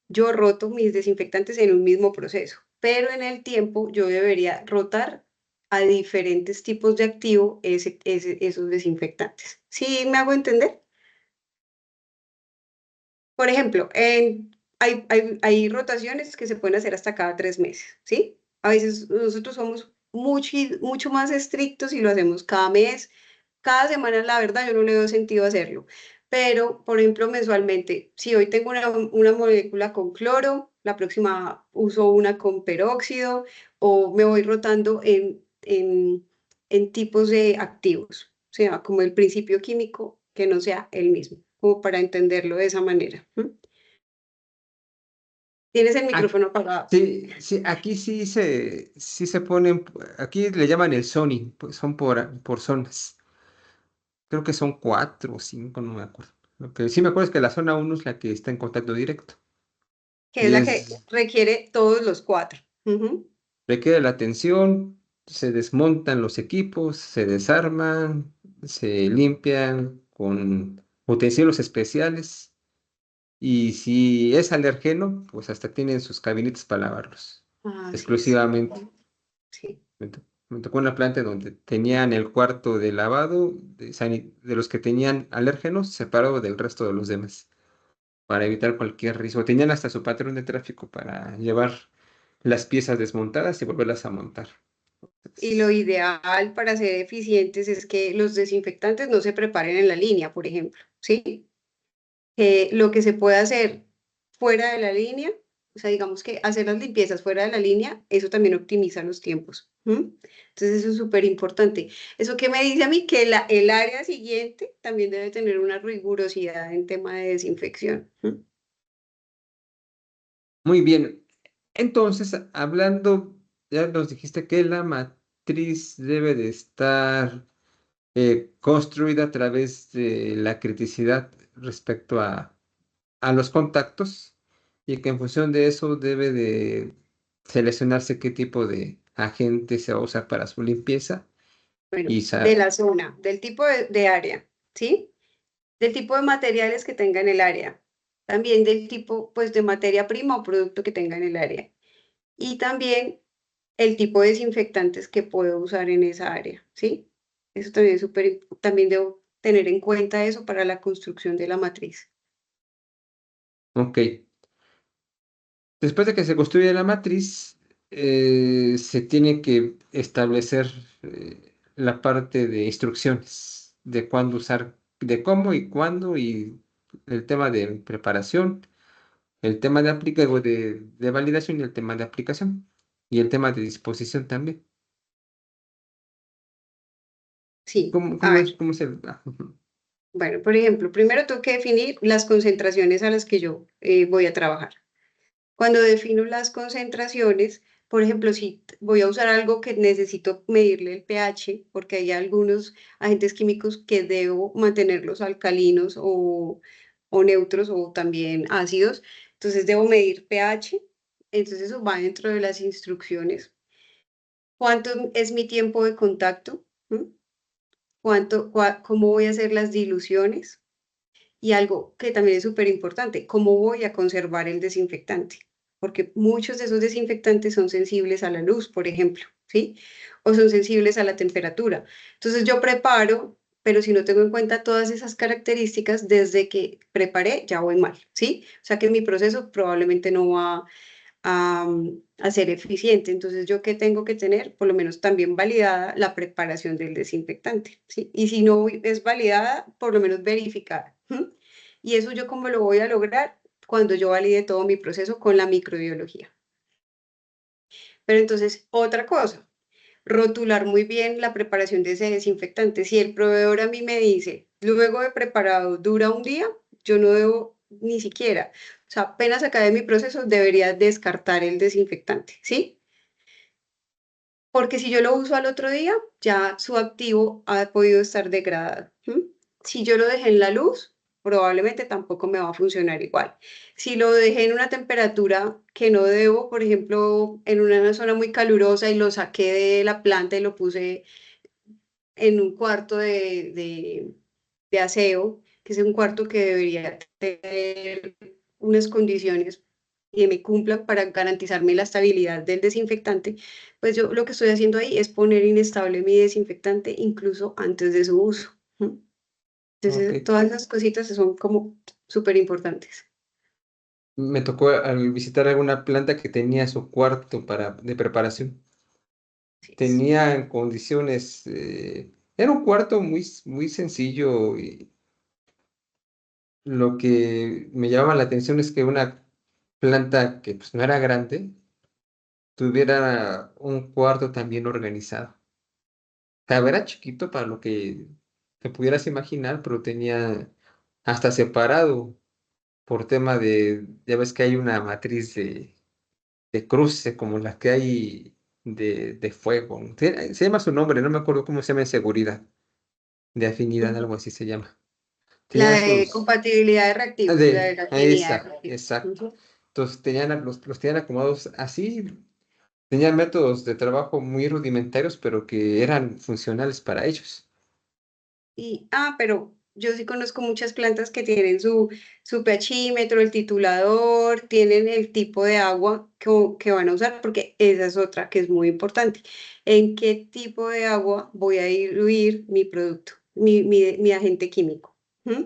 yo roto mis desinfectantes en un mismo proceso, pero en el tiempo yo debería rotar a diferentes tipos de activo esos desinfectantes. ¿Sí me hago entender? Por ejemplo, hay rotaciones que se pueden hacer hasta cada 3 meses, ¿sí? A veces nosotros somos mucho más estrictos y lo hacemos cada mes, cada semana, la verdad, yo no le veo sentido hacerlo. Pero, por ejemplo, mensualmente, si hoy tengo una molécula con cloro, la próxima uso una con peróxido o me voy rotando en tipos de activos, o sea, como el principio químico que no sea el mismo, como para entenderlo de esa manera. ¿M? Tienes el Ah, micrófono apagado. sí, sí, aquí sí se ponen, aquí le llaman el zoning, pues son por zonas. Creo que son 4 o 5, no me acuerdo. Lo que sí me acuerdo es que la zona 1 es la que está en contacto directo. Que es Y la que es, requiere todos los cuatro. Ujú. requiere la atención, se desmontan los equipos, se desarman, se limpian con utensilios especiales. Y si es alergeno, pues hasta tienen sus cabinitas para lavarlos. Así es. Exclusivamente. Sí. Me tocó una planta donde tenían el cuarto de lavado de los que tenían alérgenos separado del resto de los demás, para evitar cualquier riesgo. Tenían hasta su patrón de tráfico para llevar las piezas desmontadas y volverlas a montar. Y lo ideal para ser eficientes es que los desinfectantes no se preparen en la línea, por ejemplo, ¿sí? Lo que se puede hacer fuera de la línea, o sea, digamos que hacer las limpiezas fuera de la línea, eso también optimiza los tiempos. ¿M? Entonces eso es súper importante. Eso que me dice a mí que el área siguiente también debe tener una rigurosidad en tema de desinfección. ¿M? Muy bien. Entonces, hablando, ya nos dijiste que la matriz debe de estar construida a través de la criticidad respecto a los contactos y que en función de eso debe de seleccionarse qué tipo de agente se va a usar para su limpieza Bueno, y de la zona, del tipo de área, ¿sí? Del tipo de materiales que tenga en el área, también del tipo, pues, de materia prima o producto que tenga en el área, y también el tipo de desinfectantes que puedo usar en esa área, ¿sí? Eso también es también debo tener en cuenta eso para la construcción de la matriz. ok. Después de que se construye la matriz, se tiene que establecer la parte de instrucciones de cuándo usar, de cómo y cuándo y el tema de preparación, el tema de validación y el tema de aplicación y el tema de disposición también. Sí, ¿Cómo, a cómo es, ver, cómo se... ujú. bueno, por ejemplo, primero tengo que definir las concentraciones a las que yo voy a trabajar. Cuando defino las concentraciones, por ejemplo, si voy a usar algo que necesito medirle el pH, porque hay algunos agentes químicos que debo mantenerlos alcalinos o neutros o también ácidos, entonces debo medir pH, entonces eso va dentro de las instrucciones. ¿Cuánto es mi tiempo de contacto? ¿Mm? ¿Cómo voy a hacer las diluciones? Y algo que también es súper importante, ¿cómo voy a conservar el desinfectante? Porque muchos de esos desinfectantes son sensibles a la luz, por ejemplo, ¿sí? O son sensibles a la temperatura. Entonces yo preparo, pero si no tengo en cuenta todas esas características, desde que preparé ya voy mal, ¿sí? O sea que mi proceso probablemente no va a ser eficiente. Entonces, ¿yo qué tengo que tener? Por lo menos también validada la preparación del desinfectante, ¿sí? Y si no es validada, por lo menos verificada. ¿M? Y eso yo cómo lo voy a lograr cuando yo valide todo mi proceso con la microbiología. Pero entonces, otra cosa. rotular muy bien la preparación de ese desinfectante. Si el proveedor a mí me dice, luego de preparado dura un día, yo no debo ni siquiera, o sea, apenas acabé mi proceso, debería descartar el desinfectante, ¿sí? Porque si yo lo uso al otro día, ya su activo ha podido estar degradado. ¿M? Si yo lo dejé en la luz, probablemente tampoco me va a funcionar igual. Si lo dejé en una temperatura que no debo, por ejemplo, en una zona muy calurosa y lo saqué de la planta y lo puse en un cuarto de aseo, que es un cuarto que debería tener unas condiciones que me cumplan para garantizarme la estabilidad del desinfectante, pues yo lo que estoy haciendo ahí es poner inestable mi desinfectante incluso antes de su uso. ¿M? Ok. Entonces, todas esas cositas son como súper importantes. Me tocó al visitar alguna planta que tenía su cuarto de preparación. Así es. Tenía en condiciones, era un cuarto muy sencillo y lo que me llamaba la atención es que una planta que pues no era grande tuviera un cuarto tan bien organizado. O sea, era chiquito para lo que te pudieras imaginar, pero tenía hasta separado por tema ya ves que hay una matriz de cruce como las que hay de fuego, ¿no? Se llama su nombre, no me acuerdo cómo se llama en seguridad, de afinidad, Ujú. algo así se llama. La Tenían de sus, compatibilidad de reactivos, la de la afinidad de reactivos. exacto. Ujú. Entonces los tenían acomodados así, tenían métodos de trabajo muy rudimentarios, pero que eran funcionales para ellos. Pero yo sí conozco muchas plantas que tienen su pHímetro, el titulador, tienen el tipo de agua que van a usar, porque esa es otra que es muy importante. ¿En qué tipo de agua voy a diluir mi producto, mi agente químico? ¿Mm?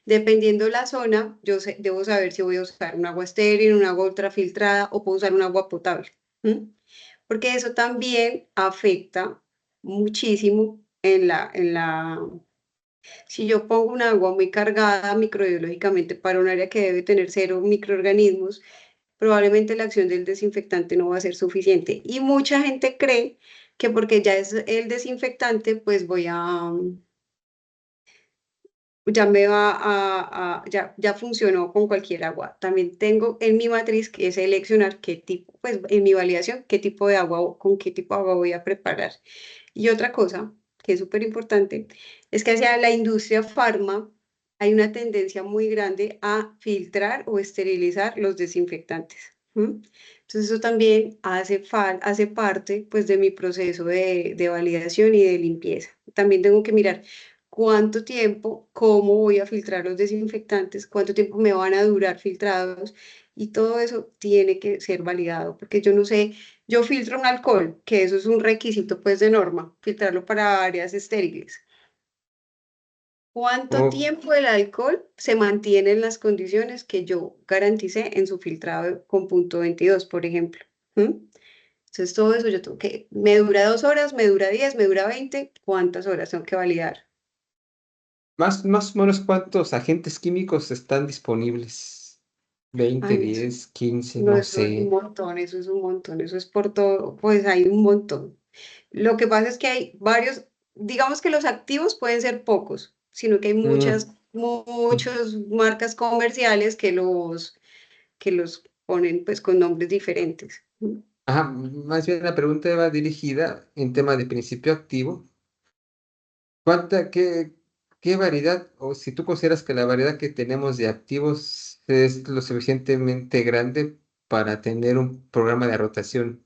Dependiendo la zona, debo saber si voy a usar un agua estéril, un agua ultrafiltrada o puedo usar un agua potable. ¿M? Porque eso también afecta muchísimo si yo pongo un agua muy cargada microbiológicamente para un área que debe tener cero microorganismos, probablemente la acción del desinfectante no va a ser suficiente. Y mucha gente cree que porque ya es el desinfectante, pues ya me va ya funcionó con cualquier agua. También tengo en mi matriz que seleccionar qué tipo, pues en mi validación, qué tipo de agua o con qué tipo de agua voy a preparar. Y otra cosa que es súper importante es que hacia la industria farma hay una tendencia muy grande a filtrar o esterilizar los desinfectantes. ¿M? Entonces eso también hace parte pues de mi proceso de validación y de limpieza. También tengo que mirar cuánto tiempo, cómo voy a filtrar los desinfectantes, cuánto tiempo me van a durar filtrados y todo eso tiene que ser validado, porque yo no sé, yo filtro un alcohol, que eso es un requisito pues de norma, filtrarlo para áreas estériles. ¿Cuánto O tiempo el alcohol se mantiene en las condiciones que yo garanticé en su filtrado con punto 22, por ejemplo? ¿Mm? Entonces todo eso yo tengo que, me dura 2 horas, me dura 10, me dura 20, ¿cuántas horas tengo que validar? más o menos cuántos agentes químicos están disponibles. 20, Ay, eso, 10, 15, no, no eso es un sé. montón, eso es un montón, eso es por todo, pues hay un montón. Lo que pasa es que hay varios, digamos que los activos pueden ser pocos, sino que hay Mm, muchas marcas comerciales que los ponen pues con nombres diferentes. ajá, más bien la pregunta va dirigida en tema de principio activo. ¿Cuánta, qué variedad, o si tú consideras que la variedad que tenemos de activos es lo suficientemente grande para tener un programa de rotación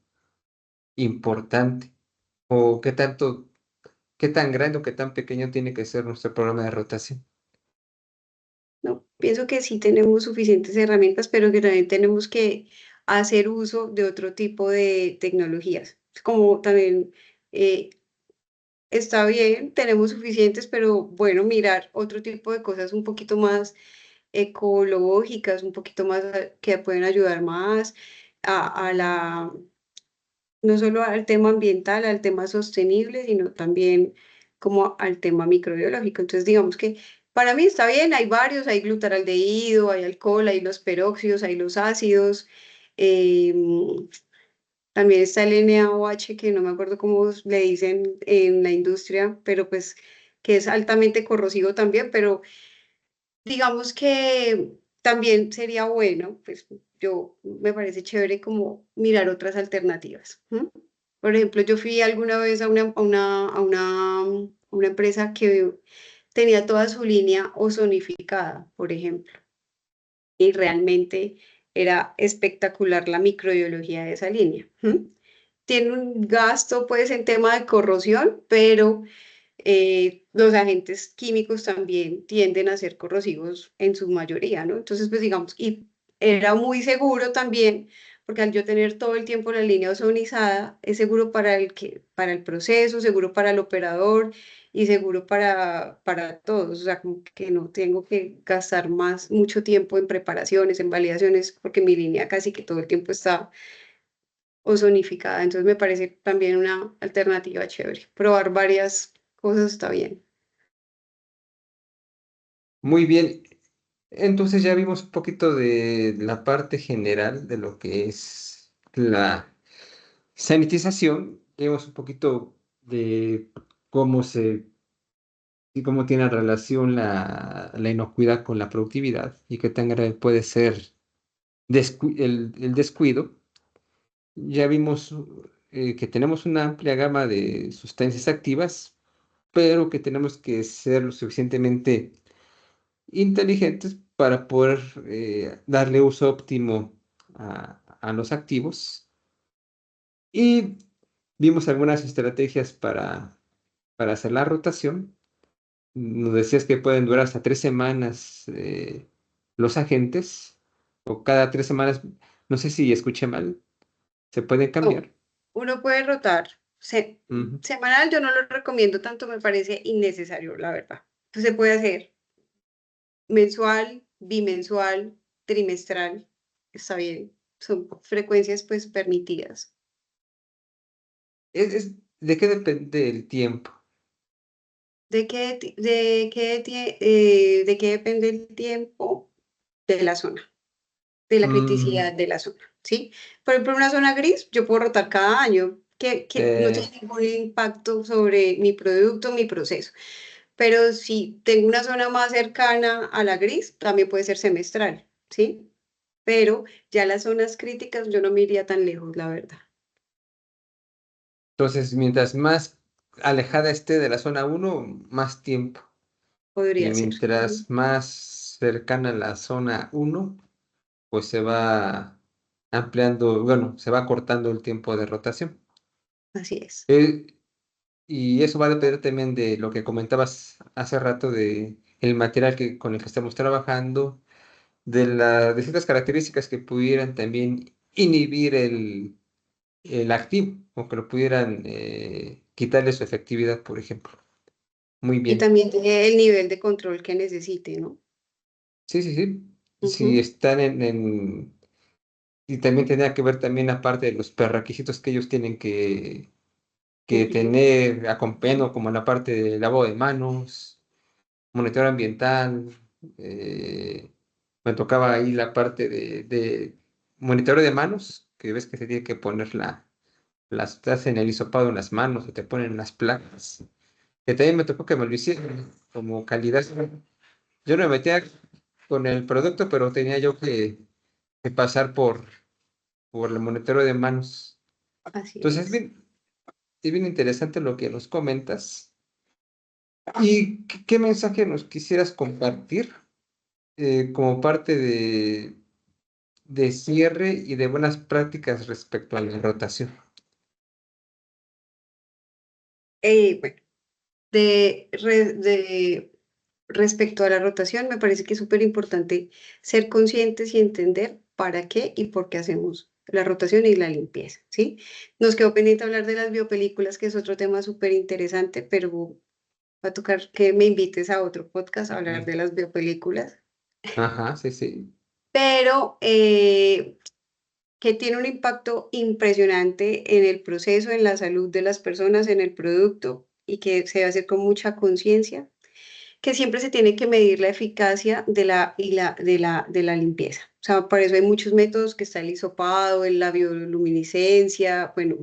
importante? ¿O qué tan grande o qué tan pequeño tiene que ser nuestro programa de rotación? No, pienso que sí tenemos suficientes herramientas, pero que también tenemos que hacer uso de otro tipo de tecnologías. Como también eh, está bien, tenemos suficientes, pero bueno, mirar otro tipo de cosas un poquito más ecológicas, un poquito más que pueden ayudar más a la, no solo al tema ambiental, al tema sostenible, sino también como al tema microbiológico. Entonces, digamos que para mí está bien, hay varios, hay glutaraldehído, hay alcohol, hay los peróxidos, hay los ácidos. em, También está el NaOH, que no me acuerdo cómo le dicen en la industria, pero pues que es altamente corrosivo también, pero digamos que también sería bueno, pues yo me parece chévere como mirar otras alternativas. ¿M? Por ejemplo, yo fui alguna vez a una empresa que tenía toda su línea ozonificada, por ejemplo, y realmente era espectacular la microbiología de esa línea. ¿M? Tiene un gasto pues en tema de corrosión, pero los agentes químicos también tienden a ser corrosivos en su mayoría, ¿no? Entonces, pues digamos, y era muy seguro también, porque al yo tener todo el tiempo la línea ozonizada, es seguro para el proceso, seguro para el operador y seguro para todos, o sea, como que no tengo que gastar mucho tiempo en preparaciones, en validaciones, porque mi línea casi que todo el tiempo está ozonificada. Entonces me parece también una alternativa chévere. Probar varias cosas está bien. Muy bien, entonces ya vimos un poquito de la parte general de lo que es la sanitización, vimos un poquito de cómo se y cómo tiene relación la inocuidad con la productividad y qué tan grave puede ser el descuido. Ya vimos que tenemos una amplia gama de sustancias activas, pero que tenemos que ser lo suficientemente inteligentes para poder darle uso óptimo a los activos. Y vimos algunas estrategias para hacer la rotación. Nos decías que pueden durar hasta 3 semanas los agentes, o cada 3 semanas, no sé si escuché mal, se pueden No, cambiar. uno puede rotar. Ujú. Semanal yo no lo recomiendo tanto, me parece innecesario, la verdad. Pues se puede hacer mensual, bimensual, trimestral, está bien. Son frecuencias pues permitidas. ¿De qué depende el tiempo? ¿De qué depende el tiempo? De la zona, de la Mm, criticidad de la zona, ¿sí? Por ejemplo, una zona gris, yo puedo rotar cada año, que no eh, tiene ningún impacto sobre mi producto, mi proceso. Pero si tengo una zona más cercana a la gris, también puede ser semestral, ¿sí? Pero ya las zonas críticas yo no me iría tan lejos, la verdad. entonces, mientras más alejada esté de la zona uno, más tiempo. Y Podría ser. Ujú. mientras más cercana a la zona uno, pues se va ampliando, bueno, se va cortando el tiempo de rotación. Así es. Eh, y eso va a depender también de lo que comentabas hace rato de el material con el que estamos trabajando, de ciertas características que pudieran también inhibir el activo o que lo pudieran quitarle su efectividad, por ejemplo. Muy Y bien. también tiene el nivel de control que necesite, ¿no? Sí, sí, sí. Si Ujú, están y también tendría que ver también aparte de los prerequisitos que ellos tienen que ujú. tener acompañando como la parte de lavado de manos, monitoreo ambiental, eh, me tocaba ahí la parte de monitoreo de manos, que ves que se tiene que poner te hacen el hisopado en las manos o te ponen las placas, que también me tocó que me lo hicieran como calidad. Yo no me metía con el producto, pero tenía yo que pasar por el monitoreo de manos. Así Entonces es. es bien interesante lo que nos comentas. ¿Y qué mensaje nos quisieras compartir como parte de cierre y de buenas prácticas respecto a la rotación? Bueno, de respecto a la rotación, me parece que es súper importante ser conscientes y entender para qué y por qué hacemos la rotación y la limpieza, ¿sí? Nos quedó pendiente hablar de las biopelículas, que es otro tema súper interesante, pero va a tocar que me invites a otro podcast a hablar de las biopelículas, Ajá, sí, sí. pero que tiene un impacto impresionante en el proceso, en la salud de las personas, en el producto y que se hace con mucha conciencia. que siempre se tiene que medir la eficacia de la limpieza. O sea, por eso hay muchos métodos, que está el hisopado, la bioluminiscencia, bueno,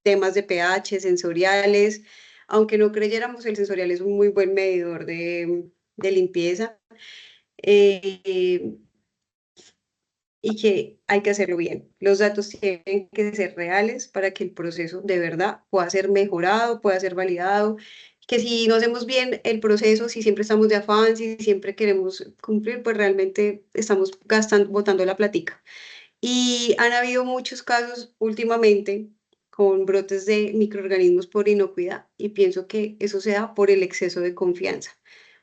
temas de pH, sensoriales. Aunque no creyéramos, el sensorial es un muy buen medidor de limpieza. Eh, y que hay que hacerlo bien. Los datos tienen que ser reales para que el proceso de verdad pueda ser mejorado, pueda ser validado, que si no hacemos bien el proceso, si siempre estamos de afán, si siempre queremos cumplir, pues realmente estamos gastando, botando la platica. Y han habido muchos casos últimamente con brotes de microorganismos por inocuidad, y pienso que eso se da por el exceso de confianza,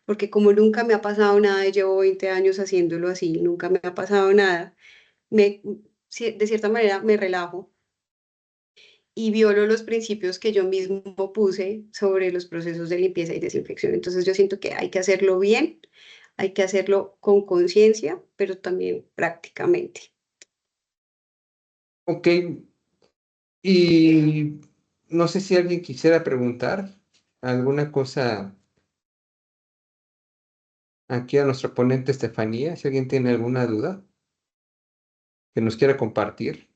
porque como nunca me ha pasado nada, y llevo 20 años haciéndolo así, nunca me ha pasado nada, me, de cierta manera me relajo y violo los principios que yo mismo puse sobre los procesos de limpieza y desinfección. Entonces yo siento que hay que hacerlo bien, hay que hacerlo con conciencia, pero también prácticamente. Ok, y no sé si alguien quisiera preguntar alguna cosa aquí a nuestra ponente Estefanía, si alguien tiene alguna duda que nos quiera compartir,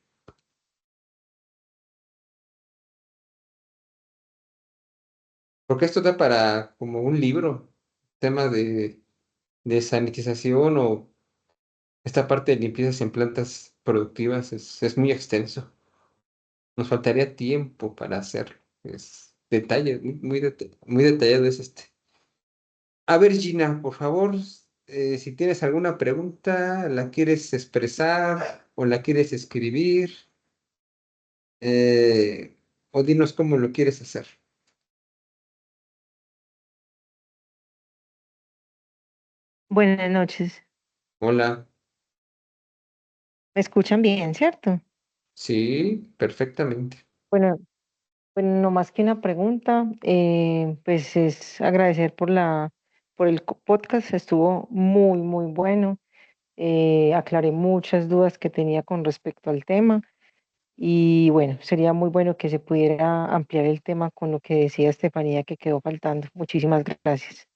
porque esto da para como un libro, tema de sanitización o esta parte de limpiezas en plantas productivas es muy extenso. Nos faltaría tiempo para hacerlo. Es detalle, muy detallado es este. A ver, Gina, por favor, si tienes alguna pregunta, la quieres expresar o la quieres escribir, eh, o dinos cómo lo quieres hacer. Buenas noches. Hola, ¿Me escuchan bien, cierto? sí, perfectamente. Bueno, no más que una pregunta, pues es agradecer por el podcast, estuvo muy, muy bueno. Aclaré muchas dudas que tenía con respecto al tema y bueno, sería muy bueno que se pudiera ampliar el tema con lo que decía Estefanía que quedó faltando. Muchísimas gracias.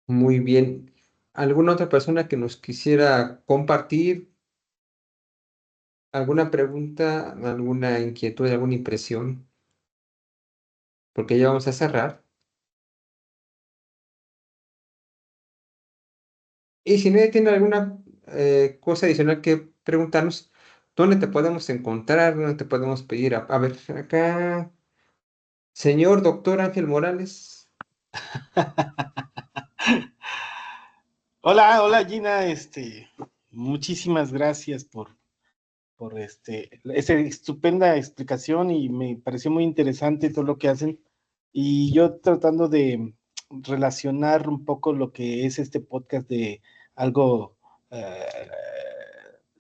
Muy bien. ¿Alguna otra persona que nos quisiera compartir alguna pregunta, alguna inquietud, alguna impresión? Porque ya vamos a cerrar. Y si nadie tiene alguna cosa adicional que preguntarnos, ¿dónde te podemos encontrar? ¿Dónde te podemos pedir? A ver, acá, señor doctor Ángel Morales. Hola, hola Gina, muchísimas gracias por esa estupenda explicación y me pareció muy interesante todo lo que hacen. Y yo tratando de relacionar un poco lo que es este podcast de algo eh,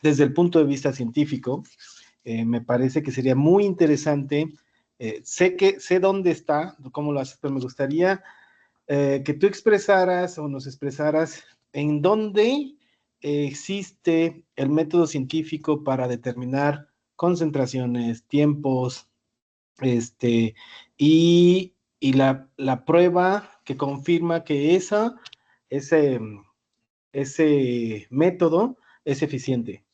desde el punto de vista científico, me parece que sería muy interesante. Sé dónde está, cómo lo haces, pero me gustaría que tú expresaras o nos expresaras en dónde existe el método científico para determinar concentraciones, tiempos, y la prueba que confirma que ese, ese método es eficiente.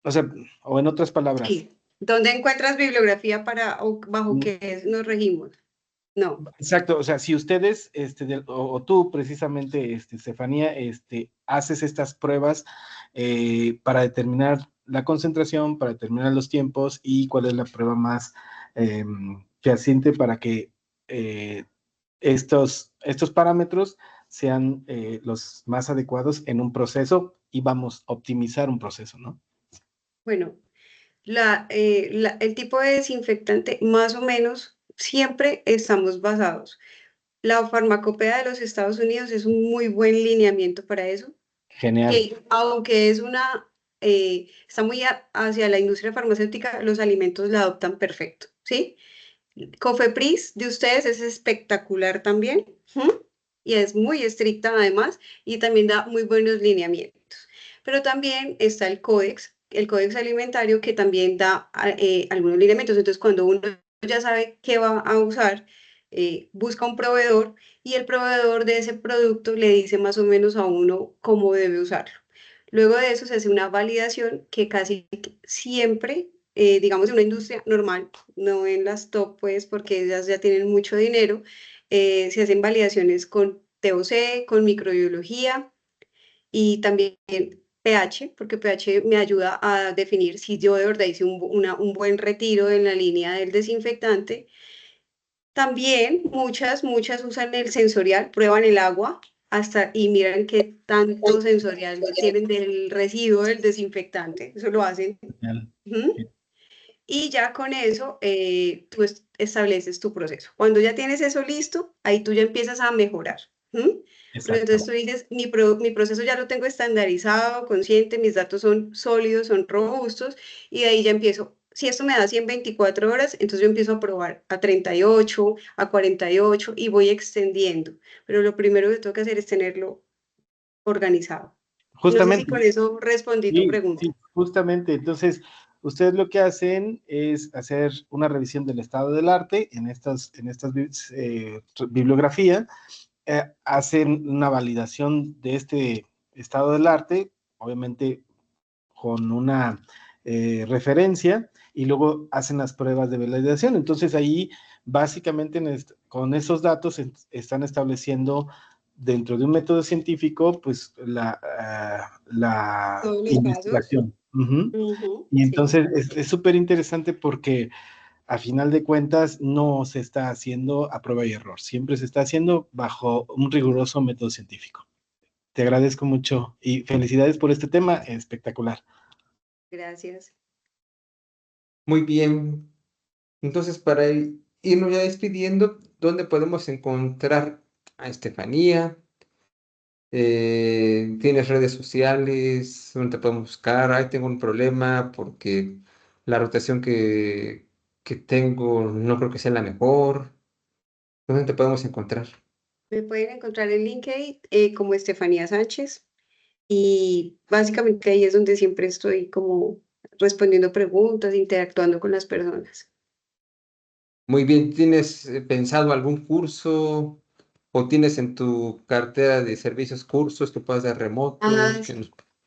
O sea, o en otras palabras, Sí. ¿Dónde encuentras bibliografía para o bajo qué nos regimos? No. exacto, o sea, si ustedes, o tú precisamente, Estefanía, haces estas pruebas para determinar la concentración, para determinar los tiempos y cuál es la prueba más fehaciente para que eh, estos parámetros sean los más adecuados en un proceso y vamos a optimizar un proceso, ¿no? Bueno, el tipo de desinfectante, más o menos, siempre estamos basados. La farmacopea de los Estados Unidos es un muy buen lineamiento para eso, Genial. que aunque está muy hacia la industria farmacéutica, los alimentos la adoptan perfecto, ¿sí? Cofepris de ustedes es espectacular también, ¿m? Y es muy estricta además, y también da muy buenos lineamientos. Pero también está el Códex Alimentario, que también da algunos lineamientos. Entonces, cuando uno ya sabe qué va a usar, busca un proveedor y el proveedor de ese producto le dice más o menos a uno cómo debe usarlo. Luego de eso se hace una validación que casi siempre, digamos en una industria normal, no en las top pues porque ellas ya tienen mucho dinero, se hacen validaciones con TOC, con microbiología y también pH, porque pH me ayuda a definir si yo de verdad hice un buen retiro en la línea del desinfectante. También muchas usan el sensorial, prueban el agua y miran qué tanto sensorial tienen del residuo del desinfectante. Eso lo hacen. Genial. Ujú. Y ya con eso tú estableces tu proceso. Cuando ya tienes eso listo, ahí tú ya empiezas a mejorar. Pero Exacto. entonces tú dices, mi proceso ya lo tengo estandarizado, consciente, mis datos son sólidos, son robustos, y de ahí ya empiezo. Si esto me da 124 horas, entonces yo empiezo a probar a 38, a 48 y voy extendiendo. Pero lo primero que tengo que hacer es tenerlo organizado. No sé si Justamente, con eso respondí tu pregunta. sí, justamente. Entonces, ustedes lo que hacen es hacer una revisión del estado del arte en estas bibliografía, hacen una validación de este estado del arte, obviamente con una referencia, y luego hacen las pruebas de validación. Entonces ahí básicamente con esos datos están estableciendo dentro de un método científico pues la Todos los pasos. investigación. Y Sí. entonces es súper interesante porque a final de cuentas no se está haciendo a prueba y error, siempre se está haciendo bajo un riguroso método científico. Te agradezco mucho y felicidades por este tema espectacular. Gracias. Muy bien. Entonces, para irnos ya despidiendo, ¿dónde podemos encontrar a Estefanía? ¿Tienes redes sociales? ¿Dónde te podemos buscar? Ahí tengo un problema porque la rotación que tengo no creo que sea la mejor. ¿Dónde te podemos encontrar? Me pueden encontrar en LinkedIn como Estefanía Sánchez y básicamente ahí es donde siempre estoy como respondiendo preguntas, interactuando con las personas. Muy bien, ¿tienes pensado algún curso o tienes en tu cartera de servicios cursos que puedas dar remotos, Sí.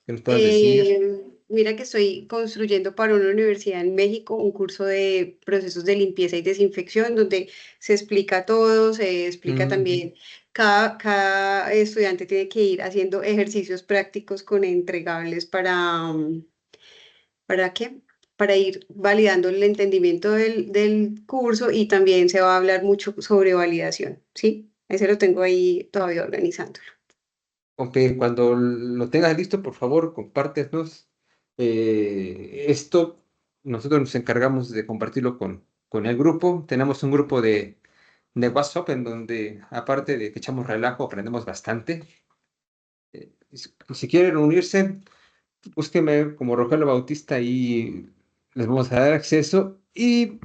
que nos puedas decir? Mira que estoy construyendo para una universidad en México un curso de procesos de limpieza y desinfección donde se explica todo, se explica también, cada estudiante tiene que ir haciendo ejercicios prácticos con entregables ¿para qué? Para ir validando el entendimiento del curso y también se va a hablar mucho sobre validación, ¿sí? Ese lo tengo ahí todavía organizándolo. Ok, cuando lo tengas listo, por favor, compártenos esto. Nosotros nos encargamos de compartirlo con el grupo. Tenemos un grupo de WhatsApp en donde, aparte de que echamos relajo, aprendemos bastante. Si quieren unirse, búsquenme como Rogelio Bautista y les vamos a dar acceso. Y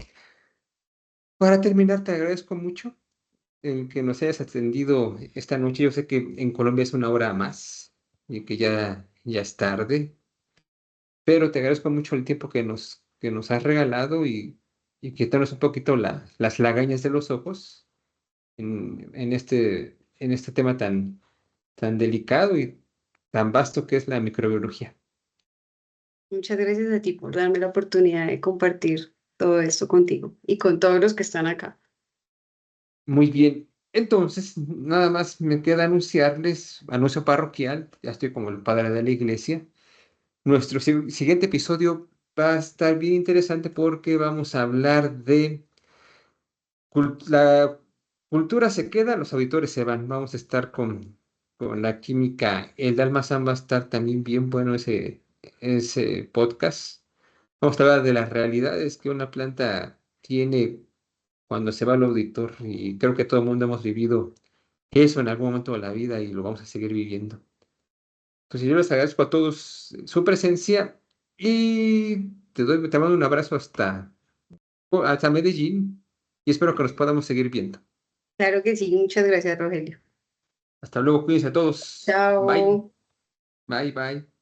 para terminar, te agradezco mucho el que nos hayas atendido esta noche. Yo sé que en Colombia es una hora más y que ya es tarde, pero te agradezco mucho el tiempo que nos has regalado y quitarnos un poquito las lagañas de los ojos en este tema tan delicado y tan vasto que es la microbiología. Muchas gracias a ti por darme la oportunidad de compartir todo esto contigo y con todos los que están acá. Muy bien. Entonces, nada más me queda anunciarles, anuncio parroquial, ya estoy como el padre de la iglesia. Nuestro siguiente episodio va a estar bien interesante porque vamos a hablar de la cultura se queda, los auditores se van. Vamos a estar con la química. El de Almazán va a estar también bien bueno ese podcast. Vamos a hablar de las realidades que una planta tiene cuando se va al auditor y creo que todo el mundo hemos vivido eso en algún momento de la vida y lo vamos a seguir viviendo. Entonces yo les agradezco a todos su presencia y te mando un abrazo hasta Medellín y espero que nos podamos seguir viendo. Claro que sí, muchas gracias, Rogelio. Hasta luego, cuídense a todos. Bye, Chao. bye, bye.